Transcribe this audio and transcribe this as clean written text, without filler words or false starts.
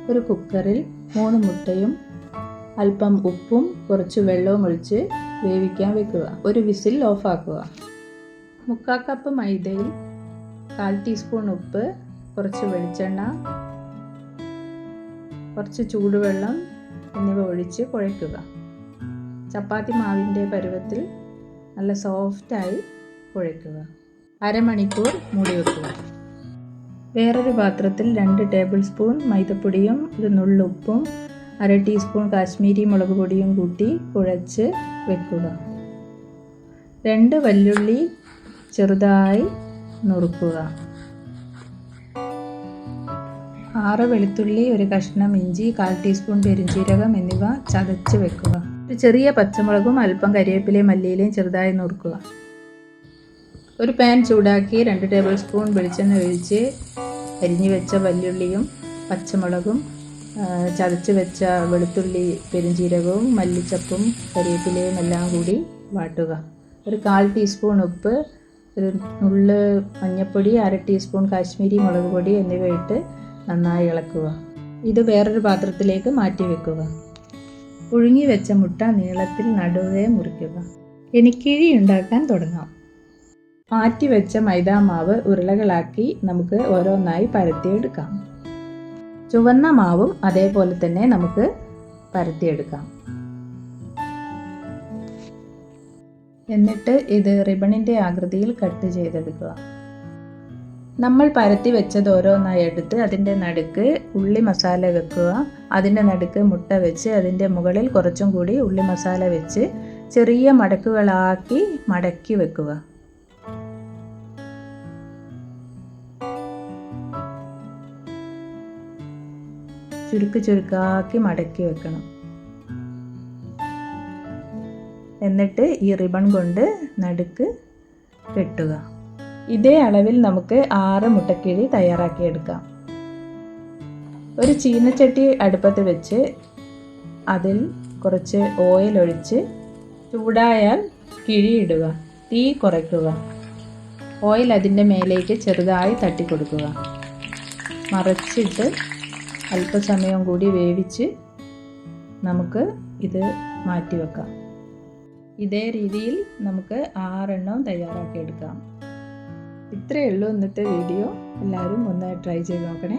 ഒരു കുക്കറിൽ 3 മുട്ടയും അല്പം ഉപ്പും കുറച്ച് വെള്ളവും ഒഴിച്ച് വേവിക്കാൻ വെക്കുക. ഒരു വിസിൽ ഓഫാക്കുക. 3/4 കപ്പ് മൈദയിൽ 1/4 ടീസ്പൂൺ ഉപ്പ്, കുറച്ച് വെളിച്ചെണ്ണ, കുറച്ച് ചൂടുവെള്ളം എന്നിവ ഒഴിച്ച് കുഴയ്ക്കുക. ചപ്പാത്തി മാവിൻ്റെ പരുവത്തിൽ നല്ല സോഫ്റ്റായി കുഴയ്ക്കുക. അരമണിക്കൂർ മൂടി വെക്കുക. വേറൊരു പാത്രത്തിൽ 2 ടേബിൾ സ്പൂൺ മൈദപ്പൊടിയും ഒരു നുള്ളുപ്പും 1/2 ടീസ്പൂൺ കാശ്മീരി മുളക് പൊടിയും കൂട്ടി കുഴച്ച് വെക്കുക. 2 വല്യുള്ളി ചെറുതായി നുറുക്കുക. 6 വെളുത്തുള്ളി, ഒരു കഷ്ണം ഇഞ്ചി, 1/4 ടീസ്പൂൺ പെരുംജീരകം എന്നിവ ചതച്ച് വെക്കുക. ഒരു ചെറിയ പച്ചമുളകും അല്പം കരിവേപ്പിലയും മല്ലിയിലയും ചെറുതായി നുറുക്കുക. ഒരു പാൻ ചൂടാക്കി 2 ടേബിൾ സ്പൂൺ വെളിച്ചെണ്ണ ഒഴിച്ച് അരിഞ്ഞു വെച്ച വല്യുള്ളിയും പച്ചമുളകും ചതച്ച് വെച്ച വെളുത്തുള്ളി, പെരുംജീരകവും മല്ലിച്ചപ്പും കരിവേപ്പിലയും എല്ലാം കൂടി വാട്ടുക. ഒരു 1/4 ടീസ്പൂൺ ഉപ്പ്, ഒരു നുള്ള് മഞ്ഞൾപ്പൊടി, 1/2 ടീസ്പൂൺ കാശ്മീരി മുളക് പൊടി എന്നിവ ഇട്ട് നന്നായി ഇളക്കുക. ഇത് വേറൊരു പാത്രത്തിലേക്ക് മാറ്റി വെക്കുക. പുഴുങ്ങി വെച്ച മുട്ട നീളത്തിൽ നടുവേ മുറിക്കുക. എനിക്കിഴി ഉണ്ടാക്കാൻ തുടങ്ങാം. മാറ്റി വെച്ച മൈദാമാവ് ഉരുളകളാക്കി നമുക്ക് ഓരോന്നായി പരത്തിയെടുക്കാം. ചുവന്ന മാവും അതേപോലെ തന്നെ നമുക്ക് പരത്തിയെടുക്കാം. എന്നിട്ട് ഇത് റിബണിൻ്റെ ആകൃതിയിൽ കട്ട് ചെയ്തെടുക്കുക. നമ്മൾ പരത്തി വെച്ചത് ഓരോന്നായി എടുത്ത് അതിൻ്റെ നടുക്ക് ഉള്ളി മസാല വെക്കുക. അതിൻ്റെ നടുക്ക് മുട്ട വെച്ച് അതിൻ്റെ മുകളിൽ കുറച്ചും കൂടി ഉള്ളി മസാല വെച്ച് ചെറിയ മടക്കുകളാക്കി മടക്കി വെക്കുക. ചുരുക്കാക്കി മടക്കി വെക്കണം. എന്നിട്ട് ഈ റിബൺ കൊണ്ട് നടുക്ക് കെട്ടുക. ഇതേ അളവിൽ നമുക്ക് 6 മുട്ടക്കിഴി തയ്യാറാക്കിയെടുക്കാം. ഒരു ചീനച്ചട്ടി അടുപ്പത്ത് വെച്ച് അതിൽ കുറച്ച് ഓയിൽ ഒഴിച്ച് ചൂടായാൽ കിഴി ഇടുക. തീ കുറയ്ക്കുക. ഓയിൽ അതിൻ്റെ മേലേക്ക് ചെറുതായി തട്ടിക്കൊടുക്കുക. മറിച്ചിട്ട് അല്പസമയം കൂടി വേവിച്ച് നമുക്ക് ഇത് മാറ്റി വെക്കാം. ഇതേ രീതിയിൽ നമുക്ക് 6 എണ്ണം തയ്യാറാക്കിയെടുക്കാം. ഇത്രയേ ഉള്ളൂ ഇന്നത്തെ വീഡിയോ. എല്ലാവരും ഒന്ന് ട്രൈ ചെയ്ത് നോക്കണേ.